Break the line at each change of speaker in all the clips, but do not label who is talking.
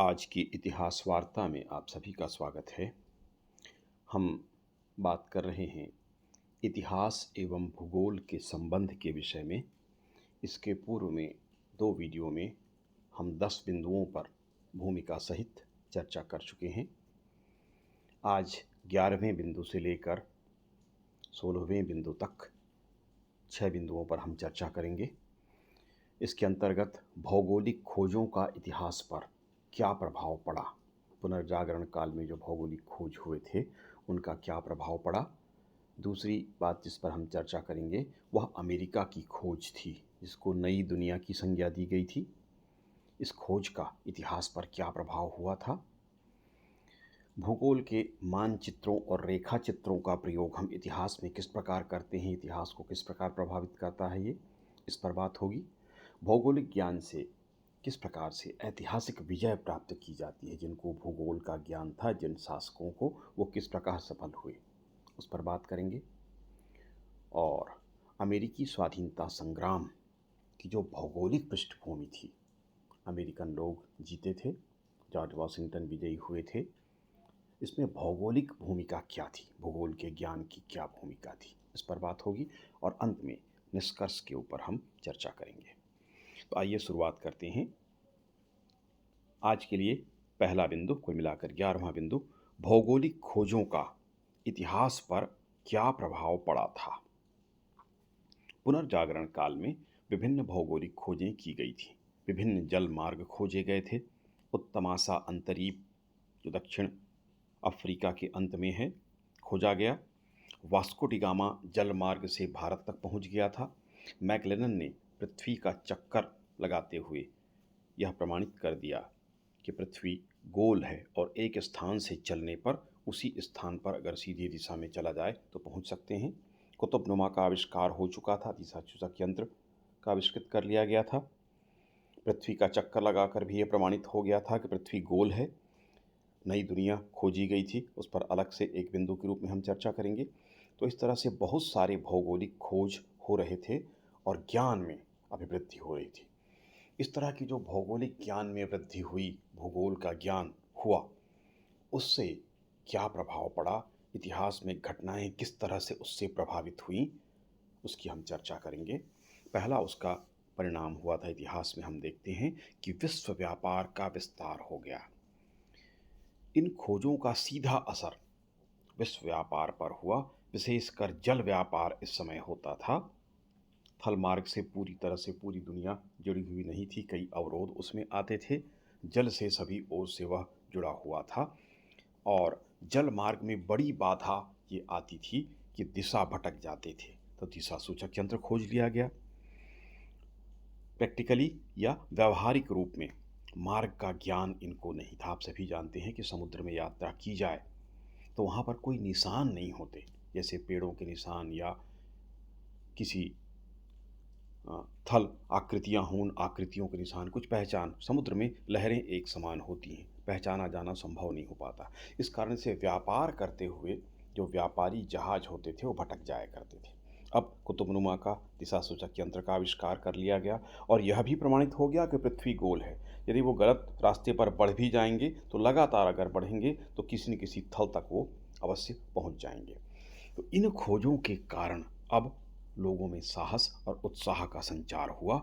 आज की इतिहास वार्ता में आप सभी का स्वागत है। हम बात कर रहे हैं इतिहास एवं भूगोल के संबंध के विषय में। इसके पूर्व में 2 वीडियो में हम 10 बिंदुओं पर भूमिका सहित चर्चा कर चुके हैं। आज 11वें बिंदु से लेकर 16वें बिंदु तक 6 बिंदुओं पर हम चर्चा करेंगे। इसके अंतर्गत भौगोलिक खोजों का इतिहास पर क्या प्रभाव पड़ा, पुनर्जागरण काल में जो भौगोलिक खोज हुए थे उनका क्या प्रभाव पड़ा। दूसरी बात जिस पर हम चर्चा करेंगे वह अमेरिका की खोज थी, जिसको नई दुनिया की संज्ञा दी गई थी। इस खोज का इतिहास पर क्या प्रभाव हुआ था। भूगोल के मानचित्रों और रेखा चित्रों का प्रयोग हम इतिहास में किस प्रकार करते हैं, इतिहास को किस प्रकार प्रभावित करता है, ये इस पर बात होगी। भौगोलिक ज्ञान से किस प्रकार से ऐतिहासिक विजय प्राप्त की जाती है, जिनको भूगोल का ज्ञान था, जिन शासकों को, वो किस प्रकार सफल हुए, उस पर बात करेंगे। और अमेरिकी स्वाधीनता संग्राम की जो भौगोलिक पृष्ठभूमि थी, अमेरिकन लोग जीते थे, जॉर्ज वॉशिंगटन विजयी हुए थे, इसमें भौगोलिक भूमिका क्या थी, भूगोल के ज्ञान की क्या भूमिका थी, इस पर बात होगी। और अंत में निष्कर्ष के ऊपर हम चर्चा करेंगे। तो आइए शुरुआत करते हैं। आज के लिए पहला बिंदु, कुल मिलाकर 11वां बिंदु, भौगोलिक खोजों का इतिहास पर क्या प्रभाव पड़ा था। पुनर्जागरण काल में विभिन्न भौगोलिक खोजें की गई थी। विभिन्न जल मार्ग खोजे गए थे। उत्तमासा अंतरीप जो दक्षिण अफ्रीका के अंत में है, खोजा गया। वास्को डी गामा जल मार्ग से भारत तक पहुंच गया था। मैगलेलन ने पृथ्वी का चक्कर लगाते हुए यह प्रमाणित कर दिया कि पृथ्वी गोल है और एक स्थान से चलने पर उसी स्थान पर अगर सीधी दिशा में चला जाए तो पहुंच सकते हैं। कुतुबनुमा का आविष्कार हो चुका था, दिशासूचक यंत्र का आविष्कृत कर लिया गया था। पृथ्वी का चक्कर लगाकर भी ये प्रमाणित हो गया था कि पृथ्वी गोल है। नई दुनिया खोजी गई थी, उस पर अलग से एक बिंदु के रूप में हम चर्चा करेंगे। तो इस तरह से बहुत सारे भौगोलिक खोज हो रहे थे और ज्ञान में अभिवृद्धि हो रही थी। इस तरह की जो भौगोलिक ज्ञान में वृद्धि हुई, भूगोल का ज्ञान हुआ, उससे क्या प्रभाव पड़ा, इतिहास में घटनाएं किस तरह से उससे प्रभावित हुई, उसकी हम चर्चा करेंगे। पहला उसका परिणाम हुआ था, इतिहास में हम देखते हैं कि विश्व व्यापार का विस्तार हो गया। इन खोजों का सीधा असर विश्व व्यापार पर हुआ। विशेषकर जल व्यापार इस समय होता था। थल मार्ग से पूरी तरह से पूरी दुनिया जुड़ी हुई नहीं थी, कई अवरोध उसमें आते थे। जल से सभी ओर से वह जुड़ा हुआ था और जल मार्ग में बड़ी बाधा ये आती थी कि दिशा भटक जाते थे, तो दिशा सूचक यंत्र खोज लिया गया। प्रैक्टिकली या व्यावहारिक रूप में मार्ग का ज्ञान इनको नहीं था। आप सभी जानते हैं कि समुद्र में यात्रा की जाए तो वहाँ पर कोई निशान नहीं होते, जैसे पेड़ों के निशान या किसी थल आकृतियाँ हों, उन आकृतियों के निशान, कुछ पहचान। समुद्र में लहरें एक समान होती हैं, पहचाना जाना संभव नहीं हो पाता। इस कारण से व्यापार करते हुए जो व्यापारी जहाज होते थे वो भटक जाया करते थे। अब कुतुबनुमा का दिशा सूचक यंत्र का आविष्कार कर लिया गया और यह भी प्रमाणित हो गया कि पृथ्वी गोल है। यदि वो गलत रास्ते पर बढ़ भी जाएंगे तो लगातार अगर बढ़ेंगे तो किसी न किसी थल तक वो अवश्य पहुंच जाएंगे। तो इन खोजों के कारण अब लोगों में साहस और उत्साह का संचार हुआ।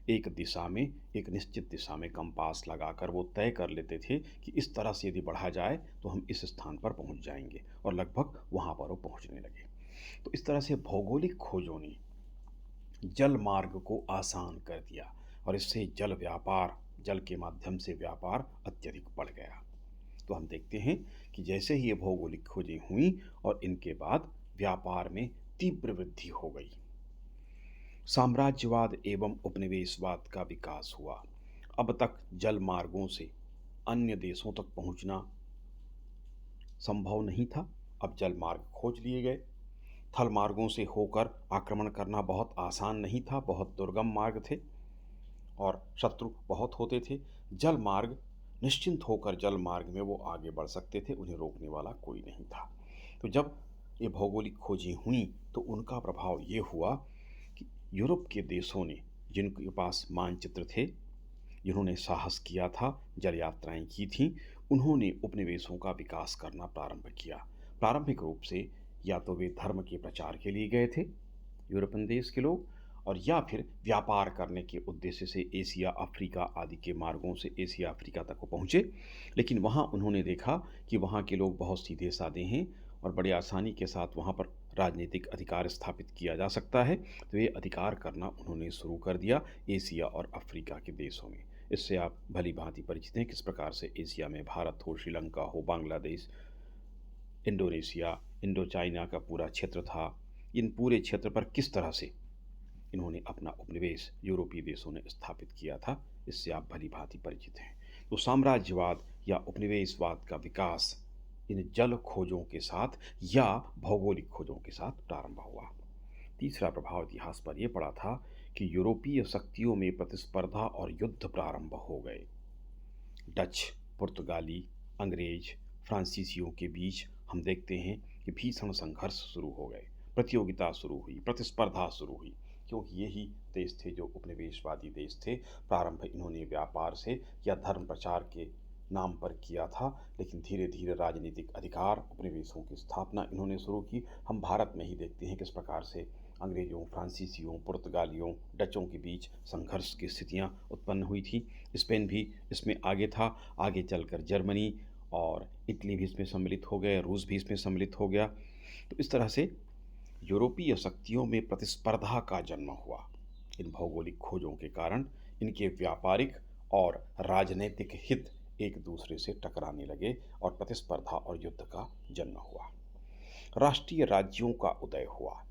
एक दिशा में, एक निश्चित दिशा में कंपास लगाकर वो तय कर लेते थे कि इस तरह से यदि बढ़ा जाए तो हम इस स्थान पर पहुंच जाएंगे, और लगभग वहां पर वो पहुंचने लगे। तो इस तरह से भौगोलिक खोजों ने जल मार्ग को आसान कर दिया और इससे जल व्यापार, जल के माध्यम से व्यापार अत्यधिक बढ़ गया। तो हम देखते हैं कि जैसे ही ये भौगोलिक खोजें हुई और इनके बाद व्यापार में तीव्र वृद्धि हो गई। साम्राज्यवाद एवं उपनिवेशवाद का विकास हुआ। अब तक जल मार्गों से अन्य देशों तक पहुंचना संभव नहीं था, अब जल मार्ग खोज लिए गए। थल मार्गों से होकर आक्रमण करना बहुत आसान नहीं था, बहुत दुर्गम मार्ग थे और शत्रु बहुत होते थे। जल मार्ग, निश्चिंत होकर जल मार्ग में वो आगे बढ़ सकते थे, उन्हें रोकने वाला कोई नहीं था। तो जब ये भौगोलिक खोजें हुई तो उनका प्रभाव ये हुआ कि यूरोप के देशों ने, जिनके पास मानचित्र थे, जिन्होंने साहस किया था, जल यात्राएं की थीं, उन्होंने उपनिवेशों का विकास करना प्रारंभ किया। प्रारंभिक रूप से या तो वे धर्म के प्रचार के लिए गए थे, यूरोपियन देश के लोग, और या फिर व्यापार करने के उद्देश्य से एशिया, अफ्रीका आदि के मार्गों से एशिया, अफ्रीका तक वो पहुँचे। लेकिन वहाँ उन्होंने देखा कि वहाँ के लोग बहुत सीधे-साधे हैं और बड़े आसानी के साथ वहाँ पर राजनीतिक अधिकार स्थापित किया जा सकता है, तो ये अधिकार करना उन्होंने शुरू कर दिया एशिया और अफ्रीका के देशों में। इससे आप भली-भाँति परिचित हैं, किस प्रकार से एशिया में भारत हो, श्रीलंका हो, बांग्लादेश, इंडोनेशिया, इंडो चाइना का पूरा क्षेत्र था। इन पूरे क्षेत्र पर किस तरह से इन्होंने अपना उपनिवेश यूरोपीय देशों ने स्थापित किया था, इससे आप भली-भाँति परिचित हैं। तो साम्राज्यवाद या उपनिवेशवाद का विकास इन जल खोजों के साथ या भौगोलिक खोजों के साथ प्रारंभ हुआ। तीसरा प्रभाव इतिहास पर यह पड़ा था कि यूरोपीय शक्तियों में प्रतिस्पर्धा और युद्ध प्रारंभ हो गए। डच, पुर्तगाली, अंग्रेज, फ्रांसीसियों के बीच हम देखते हैं कि भीषण संघर्ष शुरू हो गए, प्रतियोगिता शुरू हुई, प्रतिस्पर्धा शुरू हुई, क्योंकि यही देश थे जो उपनिवेशवादी देश थे। प्रारंभ इन्होंने व्यापार से या धर्म प्रचार के नाम पर किया था, लेकिन धीरे धीरे राजनीतिक अधिकार, उपनिवेशों की स्थापना इन्होंने शुरू की। हम भारत में ही देखते हैं किस प्रकार से अंग्रेजों, फ्रांसीसियों, पुर्तगालियों, डचों के बीच संघर्ष की स्थितियां उत्पन्न हुई थी। स्पेन भी इसमें आगे था, आगे चलकर जर्मनी और इटली भी इसमें सम्मिलित हो गए, रूस भी इसमें सम्मिलित हो गया। तो इस तरह से यूरोपीय शक्तियों में प्रतिस्पर्धा का जन्म हुआ। इन भौगोलिक खोजों के कारण इनके व्यापारिक और राजनीतिक हित एक दूसरे से टकराने लगे और प्रतिस्पर्धा और युद्ध का जन्म हुआ। राष्ट्रीय राज्यों का उदय हुआ।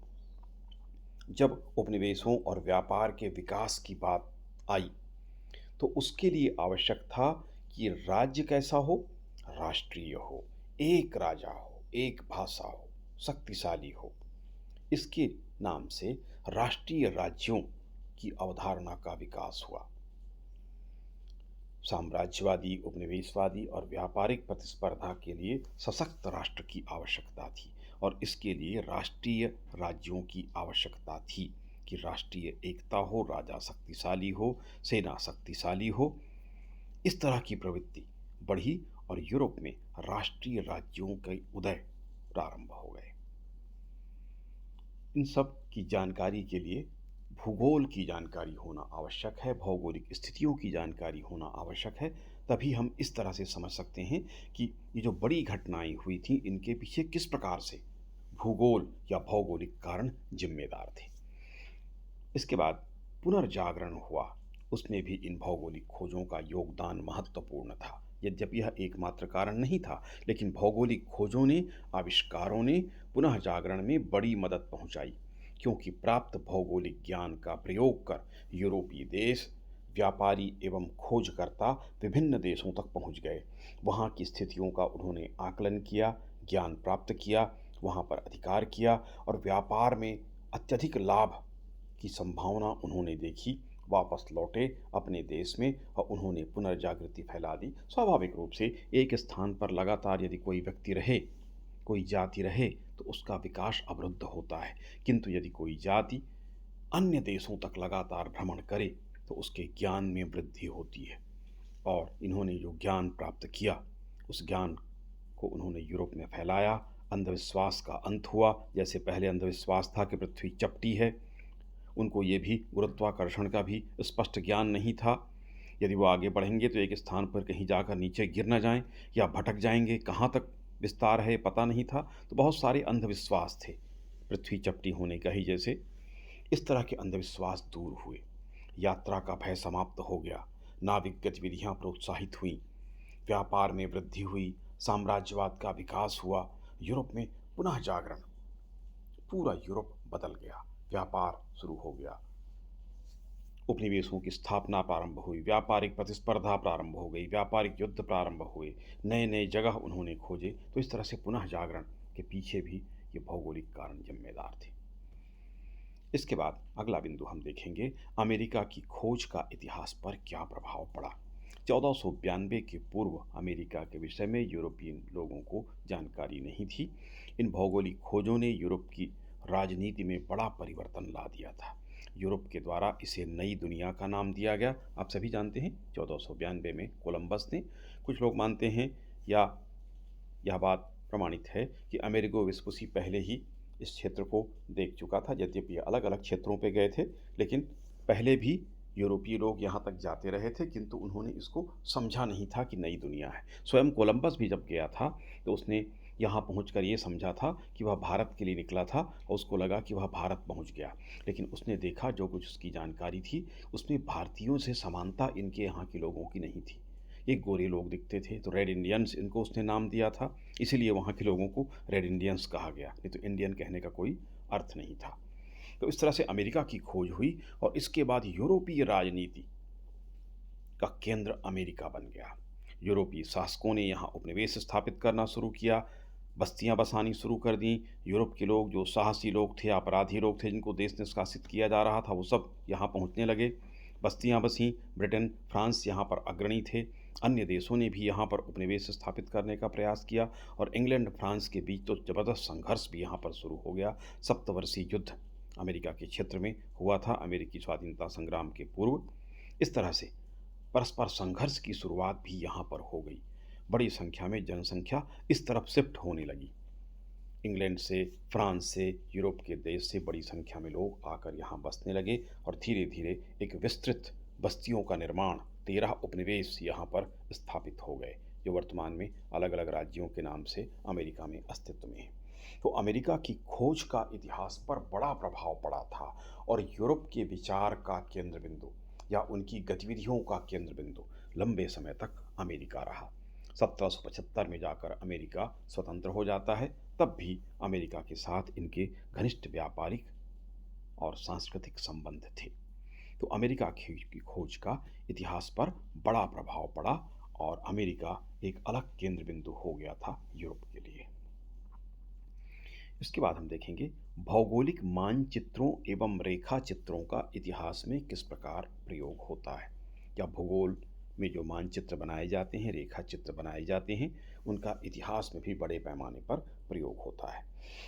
जब उपनिवेशों और व्यापार के विकास की बात आई, तो उसके लिए आवश्यक था कि राज्य कैसा हो, राष्ट्रीय हो, एक राजा हो, एक भाषा हो, शक्तिशाली हो। इसके नाम से राष्ट्रीय राज्यों की अवधारणा का विकास हुआ। साम्राज्यवादी, उपनिवेशवादी और व्यापारिक प्रतिस्पर्धा के लिए सशक्त राष्ट्र की आवश्यकता थी और इसके लिए राष्ट्रीय राज्यों की आवश्यकता थी कि राष्ट्रीय एकता हो, राजा शक्तिशाली हो, सेना शक्तिशाली हो। इस तरह की प्रवृत्ति बढ़ी और यूरोप में राष्ट्रीय राज्यों के उदय प्रारंभ हो गए। इन सब की जानकारी के लिए भूगोल की जानकारी होना आवश्यक है, भौगोलिक स्थितियों की जानकारी होना आवश्यक है। तभी हम इस तरह से समझ सकते हैं कि ये जो बड़ी घटनाएं हुई थी, इनके पीछे किस प्रकार से भूगोल या भौगोलिक कारण जिम्मेदार थे। इसके बाद पुनर्जागरण हुआ, उसमें भी इन भौगोलिक खोजों का योगदान महत्वपूर्ण था। यद्यपि यह एकमात्र कारण नहीं था, लेकिन भौगोलिक खोजों ने, आविष्कारों ने पुनः जागरण में बड़ी मदद पहुंचाई, क्योंकि प्राप्त भौगोलिक ज्ञान का प्रयोग कर यूरोपीय देश, व्यापारी एवं खोजकर्ता विभिन्न देशों तक पहुंच गए। वहाँ की स्थितियों का उन्होंने आकलन किया, ज्ञान प्राप्त किया, वहाँ पर अधिकार किया और व्यापार में अत्यधिक लाभ की संभावना उन्होंने देखी। वापस लौटे अपने देश में और उन्होंने पुनर्जागृति फैला दी। स्वाभाविक रूप से एक स्थान पर लगातार यदि कोई व्यक्ति रहे, कोई जाति रहे, तो उसका विकास अवरुद्ध होता है, किंतु यदि कोई जाति अन्य देशों तक लगातार भ्रमण करे तो उसके ज्ञान में वृद्धि होती है। और इन्होंने जो ज्ञान प्राप्त किया, उस ज्ञान को उन्होंने यूरोप में फैलाया। अंधविश्वास का अंत हुआ। जैसे पहले अंधविश्वास था कि पृथ्वी चपटी है, उनको ये भी गुरुत्वाकर्षण का भी स्पष्ट ज्ञान नहीं था। यदि वो आगे बढ़ेंगे तो एक स्थान पर कहीं जाकर नीचे गिर न जाएं या भटक जाएंगे, कहाँ तक विस्तार है पता नहीं था। तो बहुत सारे अंधविश्वास थे, पृथ्वी चपटी होने का ही जैसे। इस तरह के अंधविश्वास दूर हुए, यात्रा का भय समाप्त हो गया, नाविक गतिविधियाँ प्रोत्साहित हुई, व्यापार में वृद्धि हुई, साम्राज्यवाद का विकास हुआ, यूरोप में पुनः जागरण, पूरा यूरोप बदल गया, व्यापार शुरू हो गया, उपनिवेशों की स्थापना प्रारंभ हुई, व्यापारिक प्रतिस्पर्धा प्रारंभ हो गई, व्यापारिक युद्ध प्रारंभ हुए, नए नए जगह उन्होंने खोजे। तो इस तरह से पुनः जागरण के पीछे भी ये भौगोलिक कारण जिम्मेदार थे। इसके बाद अगला बिंदु हम देखेंगे, अमेरिका की खोज का इतिहास पर क्या प्रभाव पड़ा। 1492 के पूर्व अमेरिका के विषय में यूरोपियन लोगों को जानकारी नहीं थी। इन भौगोलिक खोजों ने यूरोप की राजनीति में बड़ा परिवर्तन ला दिया था। यूरोप के द्वारा इसे नई दुनिया का नाम दिया गया। आप सभी जानते हैं 1492 में कोलंबस ने, कुछ लोग मानते हैं या यह बात प्रमाणित है कि अमेरिगो वेस्पुसी पहले ही इस क्षेत्र को देख चुका था। यद्यपि अलग अलग क्षेत्रों पे गए थे, लेकिन पहले भी यूरोपीय लोग यहाँ तक जाते रहे थे, किंतु उन्होंने इसको समझा नहीं था कि नई दुनिया है। स्वयं कोलंबस भी जब गया था तो उसने यहाँ पहुँचकर ये समझा था कि वह भारत के लिए निकला था, और उसको लगा कि वह भारत पहुँच गया। लेकिन उसने देखा जो कुछ उसकी जानकारी थी उसमें भारतीयों से समानता इनके यहाँ के लोगों की नहीं थी। ये गोरे लोग दिखते थे, तो रेड इंडियंस इनको उसने नाम दिया था, इसीलिए वहाँ के लोगों को रेड इंडियंस कहा गया, नहीं तो इंडियन कहने का कोई अर्थ नहीं था। तो इस तरह से अमेरिका की खोज हुई और इसके बाद यूरोपीय राजनीति का केंद्र अमेरिका बन गया। यूरोपीय शासकों ने यहाँ उपनिवेश स्थापित करना शुरू किया, बस्तियां बसानी शुरू कर दी। यूरोप के लोग जो साहसी लोग थे, अपराधी लोग थे, जिनको देश निष्कासित किया जा रहा था, वो सब यहाँ पहुँचने लगे। बस्तियां बसीं। ब्रिटेन, फ्रांस यहाँ पर अग्रणी थे। अन्य देशों ने भी यहाँ पर उपनिवेश स्थापित करने का प्रयास किया, और इंग्लैंड फ्रांस के बीच तो ज़बरदस्त संघर्ष भी यहाँ पर शुरू हो गया। सप्तवर्षीय युद्ध अमेरिका के क्षेत्र में हुआ था अमेरिकी स्वाधीनता संग्राम के पूर्व। इस तरह से परस्पर संघर्ष की शुरुआत भी यहाँ पर हो गई। बड़ी संख्या में जनसंख्या इस तरफ शिफ्ट होने लगी। इंग्लैंड से, फ्रांस से, यूरोप के देश से बड़ी संख्या में लोग आकर यहाँ बसने लगे, और धीरे धीरे एक विस्तृत बस्तियों का निर्माण, 13 उपनिवेश यहाँ पर स्थापित हो गए, जो वर्तमान में अलग अलग राज्यों के नाम से अमेरिका में अस्तित्व में है। तो अमेरिका की खोज का इतिहास पर बड़ा प्रभाव पड़ा था, और यूरोप के विचार का केंद्र बिंदु या उनकी गतिविधियों का केंद्र बिंदु लंबे समय तक अमेरिका रहा। 1775 में जाकर अमेरिका स्वतंत्र हो जाता है, तब भी अमेरिका के साथ इनके घनिष्ठ व्यापारिक और सांस्कृतिक संबंध थे। तो अमेरिका की खोज का इतिहास पर बड़ा प्रभाव पड़ा, और अमेरिका एक अलग केंद्र बिंदु हो गया था यूरोप के लिए। इसके बाद हम देखेंगे भौगोलिक मानचित्रों एवं रेखा चित्रों का इतिहास में किस प्रकार प्रयोग होता है, या भूगोल में जो मानचित्र बनाए जाते हैं, रेखा चित्र बनाए जाते हैं, उनका इतिहास में भी बड़े पैमाने पर प्रयोग होता है।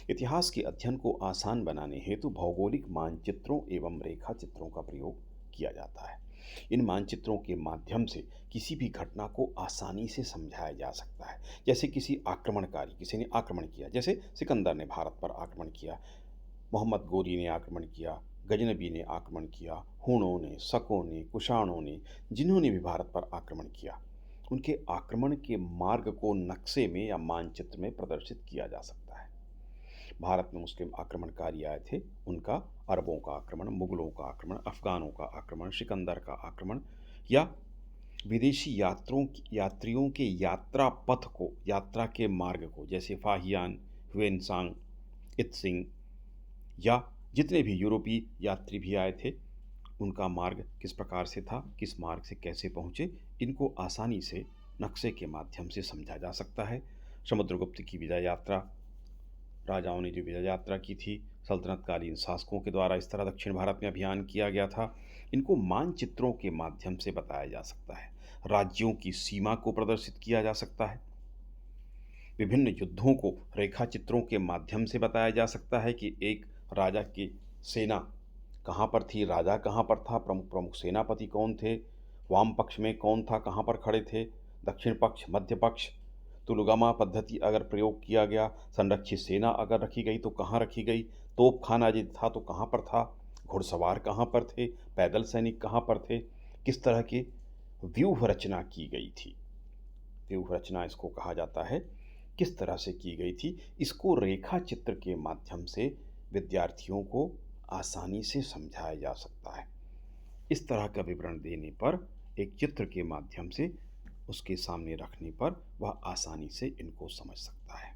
इतिहास के अध्ययन को आसान बनाने हेतु भौगोलिक मानचित्रों एवं रेखा चित्रों का प्रयोग किया जाता है। इन मानचित्रों के माध्यम से किसी भी घटना को आसानी से समझाया जा सकता है। जैसे किसी आक्रमणकारी, किसी ने आक्रमण किया, जैसे सिकंदर ने भारत पर आक्रमण किया, मोहम्मद गोरी ने आक्रमण किया, गजनबी ने आक्रमण किया, हूणों ने, शकों ने, कुषाणों ने, जिन्होंने भी भारत पर आक्रमण किया, उनके आक्रमण के मार्ग को नक्शे में या मानचित्र में प्रदर्शित किया जा सकता है। भारत में मुस्लिम आक्रमणकारी आए थे, उनका अरबों का आक्रमण, मुगलों का आक्रमण, अफगानों का आक्रमण, सिकंदर का आक्रमण, या विदेशी यात्रियों के यात्रा पथ को, यात्रा के मार्ग को, जैसे फाहियान, ह्वेनसांग, इत्सिंग, या जितने भी यूरोपीय यात्री भी आए थे, उनका मार्ग किस प्रकार से था, किस मार्ग से कैसे पहुँचे, इनको आसानी से नक्शे के माध्यम से समझा जा सकता है। समुद्रगुप्त की विजय यात्रा, राजाओं ने जो विजय यात्रा की थी, सल्तनतकालीन शासकों के द्वारा इस तरह दक्षिण भारत में अभियान किया गया था, इनको मानचित्रों के माध्यम से बताया जा सकता है। राज्यों की सीमा को प्रदर्शित किया जा सकता है। विभिन्न युद्धों को रेखा चित्रों के माध्यम से बताया जा सकता है कि एक राजा की सेना कहाँ पर थी, राजा कहाँ पर था, प्रमुख प्रमुख सेनापति कौन थे, वाम पक्ष में कौन था, कहाँ पर खड़े थे, दक्षिण पक्ष, मध्य पक्ष, तुलगमा पद्धति अगर प्रयोग किया गया, संरक्षित सेना अगर रखी गई तो कहाँ रखी गई, तोपखाना यदि था तो कहाँ पर था, घुड़सवार कहाँ पर थे, पैदल सैनिक कहाँ पर थे, किस तरह की व्यूह रचना की गई थी। व्यूह रचना इसको कहा जाता है, किस तरह से की गई थी, इसको रेखा चित्र के माध्यम से विद्यार्थियों को आसानी से समझाया जा सकता है। इस तरह का विवरण देने पर, एक चित्र के माध्यम से उसके सामने रखने पर, वह आसानी से इनको समझ सकता है।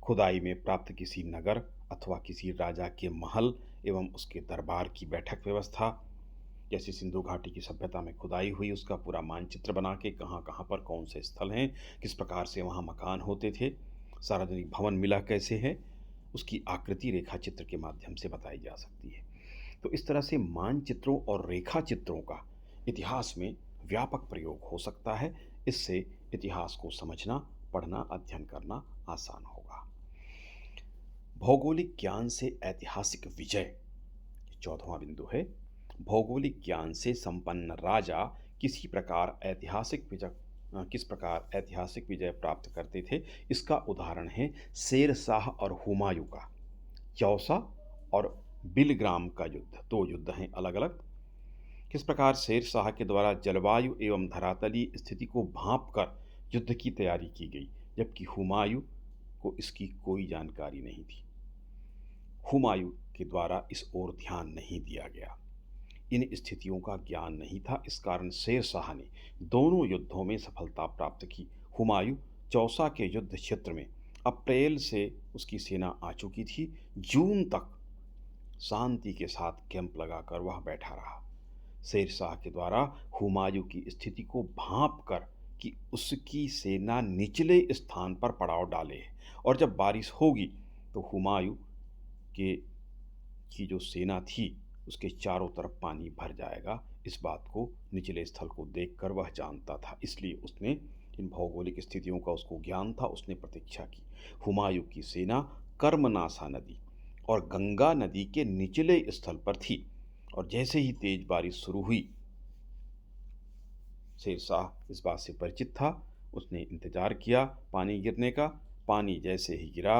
खुदाई में प्राप्त किसी नगर अथवा किसी राजा के महल एवं उसके दरबार की बैठक व्यवस्था, जैसे सिंधु घाटी की सभ्यता में खुदाई हुई, उसका पूरा मानचित्र बना के कहाँ कहाँ पर कौन से स्थल हैं, किस प्रकार से वहाँ मकान होते थे, सार्वजनिक भवन मिला कैसे है, उसकी आकृति रेखा चित्र के माध्यम से बताई जा सकती है। तो इस तरह से मानचित्रों और रेखा चित्रों का इतिहास में व्यापक प्रयोग हो सकता है। इससे इतिहास को समझना, पढ़ना, अध्ययन करना आसान होगा। भौगोलिक ज्ञान से ऐतिहासिक विजय, 14वां बिंदु है, भौगोलिक ज्ञान से संपन्न राजा किस प्रकार ऐतिहासिक विजय प्राप्त करते थे। इसका उदाहरण है शेर शाह और हुमायूं का चौसा और बिलग्राम का युद्ध। दो युद्ध हैं अलग अलग। किस प्रकार शेर शाह के द्वारा जलवायु एवं धरातलीय स्थिति को भांप कर युद्ध की तैयारी की गई, जबकि हुमायूं को इसकी कोई जानकारी नहीं थी। हुमायूं के द्वारा इस ओर ध्यान नहीं दिया गया, इन स्थितियों का ज्ञान नहीं था। इस कारण शेर शाह ने दोनों युद्धों में सफलता प्राप्त की। हुमायूं चौसा के युद्ध क्षेत्र में अप्रैल से उसकी सेना आ चुकी थी। जून तक शांति के साथ कैंप लगाकर वह बैठा रहा। शेर शाह के द्वारा हुमायूं की स्थिति को भांप कर कि उसकी सेना निचले स्थान पर पड़ाव डाले और जब बारिश होगी तो हुमायूं के की जो सेना थी उसके चारों तरफ पानी भर जाएगा, इस बात को निचले स्थल को देखकर वह जानता था। इसलिए उसने इन भौगोलिक स्थितियों का उसको ज्ञान था। उसने प्रतीक्षा की। हुमायूं की सेना कर्मनाशा नदी और गंगा नदी के निचले स्थल पर थी और जैसे ही तेज बारिश शुरू हुई, शेर शाह इस बात से परिचित था। उसने इंतजार किया पानी गिरने का। पानी जैसे ही गिरा,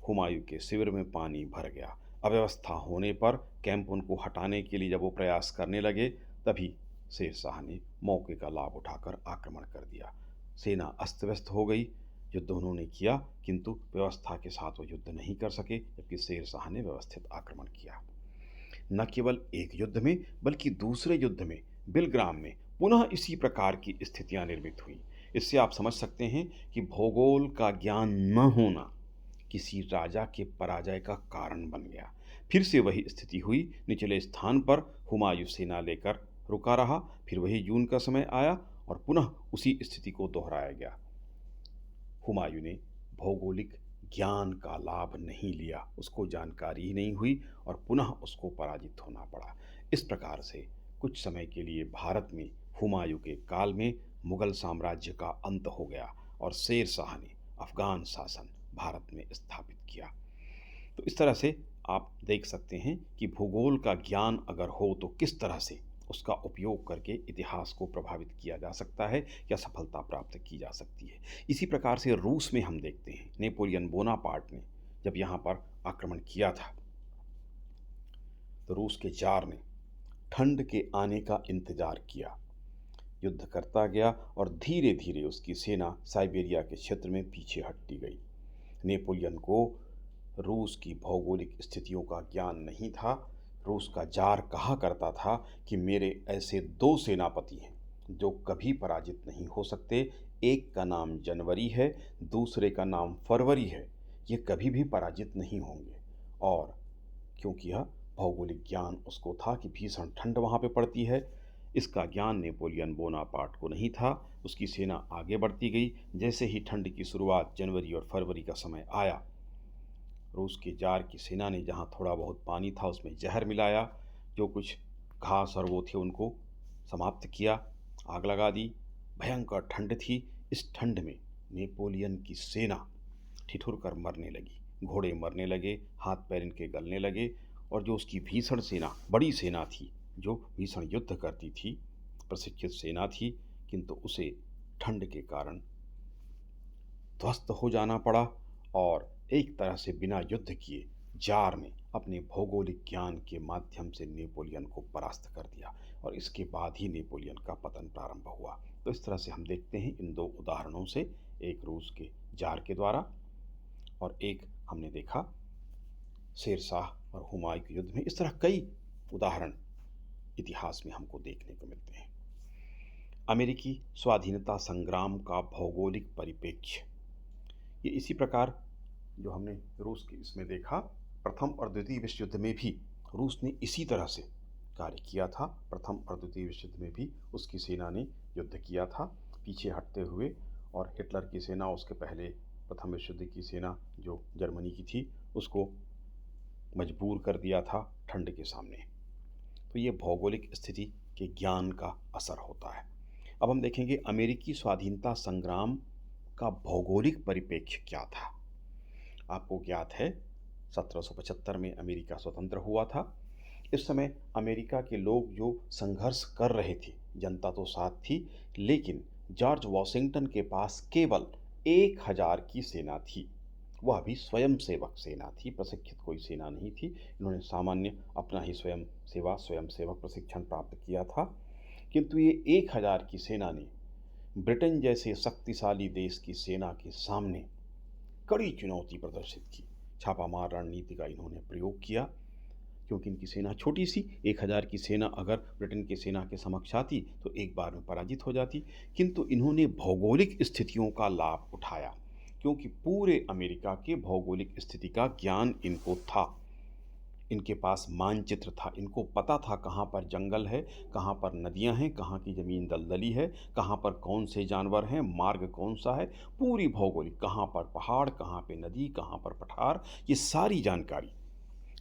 हुमायूं के शिविर में पानी भर गया। अव्यवस्था होने पर कैंप उनको हटाने के लिए जब वो प्रयास करने लगे, तभी शेर शाह ने मौके का लाभ उठाकर आक्रमण कर दिया। सेना अस्त व्यस्त हो गई। युद्ध उन्होंने किया, किंतु व्यवस्था के साथ वो युद्ध नहीं कर सके, जबकि शेर शाह ने व्यवस्थित आक्रमण किया। न केवल एक युद्ध में बल्कि दूसरे युद्ध में बिलग्राम में पुनः इसी प्रकार की स्थितियां निर्मित हुई। इससे आप समझ सकते हैं कि भूगोल का ज्ञान न होना किसी राजा के पराजय का कारण बन गया। फिर से वही स्थिति हुई। निचले स्थान पर हुमायूं सेना लेकर रुका रहा। फिर वही जून का समय आया और पुनः उसी स्थिति को दोहराया गया। हुमायूं ने भौगोलिक ज्ञान का लाभ नहीं लिया, उसको जानकारी ही नहीं हुई और पुनः उसको पराजित होना पड़ा। इस प्रकार से कुछ समय के लिए भारत में हुमायूं के काल में मुगल साम्राज्य का अंत हो गया और शेर शाह ने अफगान शासन भारत में स्थापित किया। तो इस तरह से आप देख सकते हैं कि भूगोल का ज्ञान अगर हो तो किस तरह से उसका उपयोग करके इतिहास को प्रभावित किया जा सकता है या सफलता प्राप्त की जा सकती है। इसी प्रकार से रूस में हम देखते हैं, नेपोलियन बोनापार्ट ने जब यहाँ पर आक्रमण किया था तो रूस के जार ने ठंड के आने का इंतजार किया, युद्ध करता गया और धीरे धीरे उसकी सेना साइबेरिया के क्षेत्र में पीछे हटती गई। नेपोलियन को रूस की भौगोलिक स्थितियों का ज्ञान नहीं था। रूस का जार कहा करता था कि मेरे ऐसे दो सेनापति हैं जो कभी पराजित नहीं हो सकते। एक का नाम जनवरी है, दूसरे का नाम फरवरी है। ये कभी भी पराजित नहीं होंगे। और क्योंकि यह भौगोलिक ज्ञान उसको था कि भीषण ठंड वहाँ पे पड़ती है, इसका ज्ञान नेपोलियन बोनापार्ट को नहीं था। उसकी सेना आगे बढ़ती गई। जैसे ही ठंड की शुरुआत जनवरी और फरवरी का समय आया, रूस के जार की सेना ने जहाँ थोड़ा बहुत पानी था उसमें जहर मिलाया, जो कुछ घास और वो थे उनको समाप्त किया, आग लगा दी। भयंकर ठंड थी। इस ठंड में नेपोलियन की सेना ठिठुर कर मरने लगी, घोड़े मरने लगे, हाथ पैर इनके गलने लगे। और जो उसकी भीषण सेना, बड़ी सेना थी जो भीषण युद्ध करती थी, प्रशिक्षित सेना थी, किंतु उसे ठंड के कारण ध्वस्त हो जाना पड़ा। और एक तरह से बिना युद्ध किए जार ने अपने भौगोलिक ज्ञान के माध्यम से नेपोलियन को परास्त कर दिया और इसके बाद ही नेपोलियन का पतन प्रारंभ हुआ। तो इस तरह से हम देखते हैं इन दो उदाहरणों से, एक रूस के जार के द्वारा और एक हमने देखा शेर शाह और हुमायूं के युद्ध में। इस तरह कई उदाहरण इतिहास में हमको देखने को मिलते हैं। अमेरिकी स्वाधीनता संग्राम का भौगोलिक परिप्रेक्ष्य, ये इसी प्रकार जो हमने रूस के इसमें देखा, प्रथम और द्वितीय विश्व युद्ध में भी रूस ने इसी तरह से कार्य किया था। प्रथम और द्वितीय विश्व युद्ध में भी उसकी सेना ने युद्ध किया था पीछे हटते हुए, और हिटलर की सेना, उसके पहले प्रथम विश्व युद्ध की सेना जो जर्मनी की थी, उसको मजबूर कर दिया था ठंड के सामने। तो ये भौगोलिक स्थिति के ज्ञान का असर होता है। अब हम देखेंगे अमेरिकी स्वाधीनता संग्राम का भौगोलिक परिप्रेक्ष्य क्या था। आपको ज्ञात है 1775 में अमेरिका स्वतंत्र हुआ था इस समय अमेरिका के लोग जो संघर्ष कर रहे थे, जनता तो साथ थी, लेकिन जॉर्ज वॉशिंगटन के पास केवल 1000 की सेना थी। वह भी स्वयंसेवक सेना थी, प्रशिक्षित कोई सेना नहीं थी। इन्होंने सामान्य अपना ही स्वयंसेवक प्रशिक्षण प्राप्त किया था। किंतु ये 1000 की सेना ने ब्रिटेन जैसे शक्तिशाली देश की सेना के सामने कड़ी चुनौती प्रदर्शित की। छापामार रणनीति का इन्होंने प्रयोग किया, क्योंकि इनकी सेना छोटी सी, 1000 की सेना अगर ब्रिटेन की सेना के समक्ष आती तो एक बार में पराजित हो जाती। किंतु इन्होंने भौगोलिक स्थितियों का लाभ उठाया, क्योंकि पूरे अमेरिका के भौगोलिक स्थिति का ज्ञान इनको था। इनके पास मानचित्र था, इनको पता था कहाँ पर जंगल है, कहाँ पर नदियाँ हैं, कहाँ की ज़मीन दलदली है, कहाँ पर कौन से जानवर हैं, मार्ग कौन सा है, पूरी भौगोलिक, कहाँ पर पहाड़, कहाँ पे नदी, कहाँ पर पठार, ये सारी जानकारी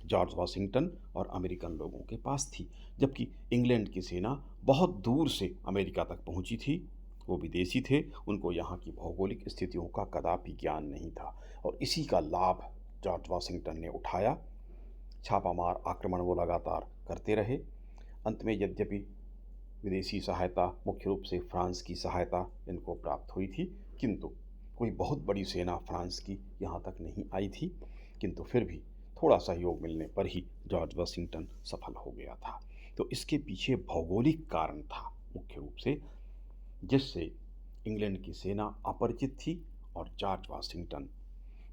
जॉर्ज वॉशिंगटन और अमेरिकन लोगों के पास थी। जबकि इंग्लैंड की सेना बहुत दूर से अमेरिका तक पहुंची थी, वो विदेशी थे, उनको यहाँ की भौगोलिक स्थितियों का कदापि ज्ञान नहीं था, और इसी का लाभ जॉर्ज वॉशिंगटन ने उठाया। छापामार आक्रमण वो लगातार करते रहे। अंत में यद्यपि विदेशी सहायता, मुख्य रूप से फ्रांस की सहायता इनको प्राप्त हुई थी, किंतु कोई बहुत बड़ी सेना फ्रांस की यहाँ तक नहीं आई थी। किंतु फिर भी थोड़ा सहयोग मिलने पर ही जॉर्ज वॉशिंगटन सफल हो गया था। तो इसके पीछे भौगोलिक कारण था मुख्य रूप से, जिससे इंग्लैंड की सेना अपरिचित थी और जॉर्ज वॉशिंगटन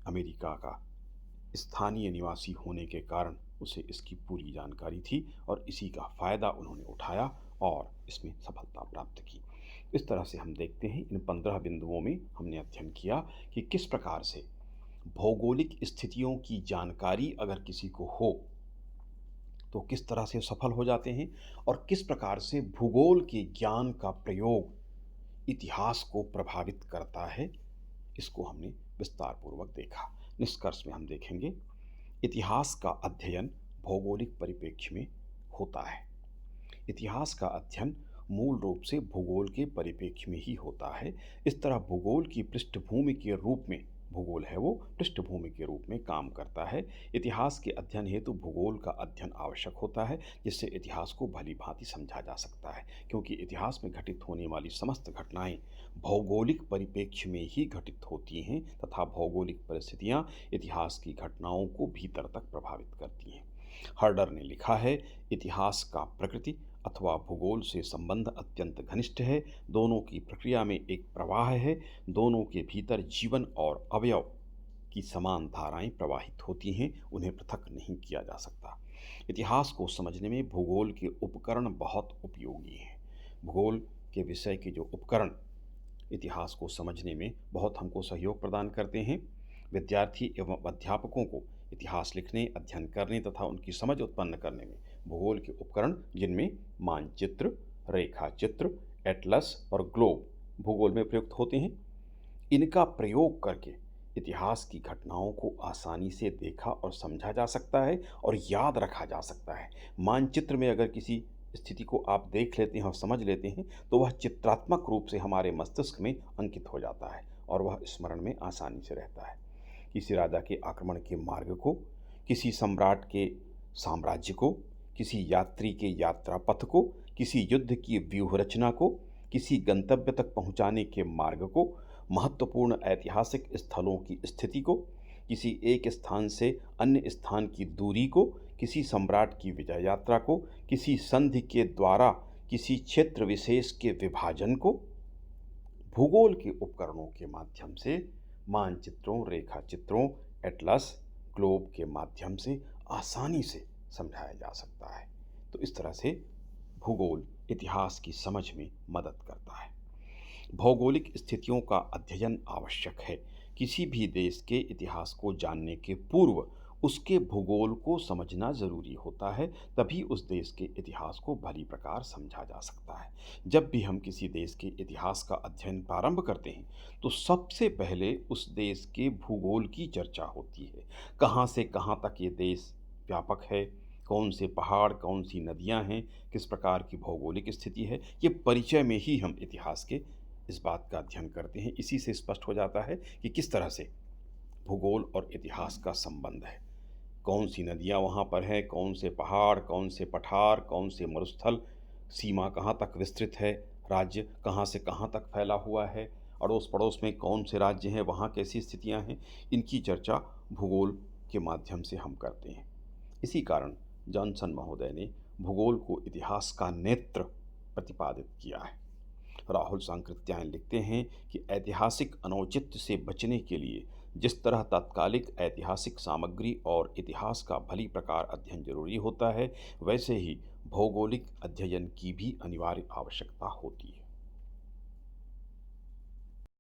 अमेरिका का स्थानीय निवासी होने के कारण उसे इसकी पूरी जानकारी थी, और इसी का फ़ायदा उन्होंने उठाया और इसमें सफलता प्राप्त की। इस तरह से हम देखते हैं, इन 15 बिंदुओं में हमने अध्ययन किया कि किस प्रकार से भौगोलिक स्थितियों की जानकारी अगर किसी को हो तो किस तरह से सफल हो जाते हैं, और किस प्रकार से भूगोल के ज्ञान का प्रयोग इतिहास को प्रभावित करता है। इसको हमने विस्तार पूर्वक देखा। निष्कर्ष में हम देखेंगे, इतिहास का अध्ययन भौगोलिक परिप्रेक्ष्य में होता है। इतिहास का अध्ययन मूल रूप से भूगोल के परिप्रेक्ष्य में ही होता है। इस तरह भूगोल की पृष्ठभूमि के रूप में, भूगोल है वो पृष्ठभूमि के रूप में काम करता है। इतिहास के अध्ययन हेतु भूगोल का अध्ययन आवश्यक होता है, जिससे इतिहास को भली भांति समझा जा सकता है, क्योंकि इतिहास में घटित होने वाली समस्त घटनाएं भौगोलिक परिप्रेक्ष्य में ही घटित होती हैं, तथा भौगोलिक परिस्थितियां इतिहास की घटनाओं को भीतर तक प्रभावित करती हैं। हर्डर ने लिखा है, इतिहास का प्रकृति अथवा भूगोल से संबंध अत्यंत घनिष्ठ है। दोनों की प्रक्रिया में एक प्रवाह है, दोनों के भीतर जीवन और अवयव की समान धाराएं प्रवाहित होती हैं, उन्हें पृथक नहीं किया जा सकता। इतिहास को समझने में भूगोल के उपकरण बहुत उपयोगी हैं। भूगोल के विषय के जो उपकरण इतिहास को समझने में बहुत हमको सहयोग प्रदान करते हैं। विद्यार्थी एवं अध्यापकों को इतिहास लिखने, अध्ययन करने तथा उनकी समझ उत्पन्न करने में भूगोल के उपकरण, जिनमें मानचित्र, रेखाचित्र, एटलस और ग्लोब भूगोल में प्रयुक्त होते हैं, इनका प्रयोग करके इतिहास की घटनाओं को आसानी से देखा और समझा जा सकता है और याद रखा जा सकता है। मानचित्र में अगर किसी स्थिति को आप देख लेते हैं और समझ लेते हैं तो वह चित्रात्मक रूप से हमारे मस्तिष्क में अंकित हो जाता है और वह स्मरण में आसानी से रहता है। किसी राजा के आक्रमण के मार्ग को, किसी सम्राट के साम्राज्य को, किसी यात्री के यात्रा पथ को, किसी युद्ध की व्यूह रचना को, किसी गंतव्य तक पहुंचाने के मार्ग को, महत्वपूर्ण ऐतिहासिक स्थलों की स्थिति को, किसी एक स्थान से अन्य स्थान की दूरी को, किसी सम्राट की विजय यात्रा को, किसी संधि के द्वारा किसी क्षेत्र विशेष के विभाजन को भूगोल के उपकरणों के माध्यम से, मानचित्रों, रेखाचित्रों, एटलस, ग्लोब के माध्यम से आसानी से समझाया जा सकता है। तो इस तरह से भूगोल इतिहास की समझ में मदद करता है। भौगोलिक स्थितियों का अध्ययन आवश्यक है। किसी भी देश के इतिहास को जानने के पूर्व उसके भूगोल को समझना ज़रूरी होता है, तभी उस देश के इतिहास को भली प्रकार समझा जा सकता है। जब भी हम किसी देश के इतिहास का अध्ययन प्रारंभ करते हैं तो सबसे पहले उस देश के भूगोल की चर्चा होती है। कहाँ से कहाँ तक ये देश व्यापक है, कौन से पहाड़, कौन सी नदियाँ हैं, किस प्रकार की भौगोलिक स्थिति है, ये परिचय में ही हम इतिहास के इस बात का अध्ययन करते हैं। इसी से स्पष्ट हो जाता है कि किस तरह से भूगोल और इतिहास का संबंध है। कौन सी नदियाँ वहाँ पर हैं, कौन से पहाड़, कौन से पठार, कौन से मरुस्थल, सीमा कहाँ तक विस्तृत है, राज्य कहाँ से कहाँ तक फैला हुआ है, अड़ोस पड़ोस में कौन से राज्य हैं, वहाँ कैसी स्थितियाँ हैं, इनकी चर्चा भूगोल के माध्यम से हम करते हैं। इसी कारण जॉनसन महोदय ने भूगोल को इतिहास का नेत्र प्रतिपादित किया है। राहुल सांकृत्यायन लिखते हैं कि ऐतिहासिक अनौचित्य से बचने के लिए जिस तरह तात्कालिक ऐतिहासिक सामग्री और इतिहास का भली प्रकार अध्ययन जरूरी होता है, वैसे ही भौगोलिक अध्ययन की भी अनिवार्य आवश्यकता होती है।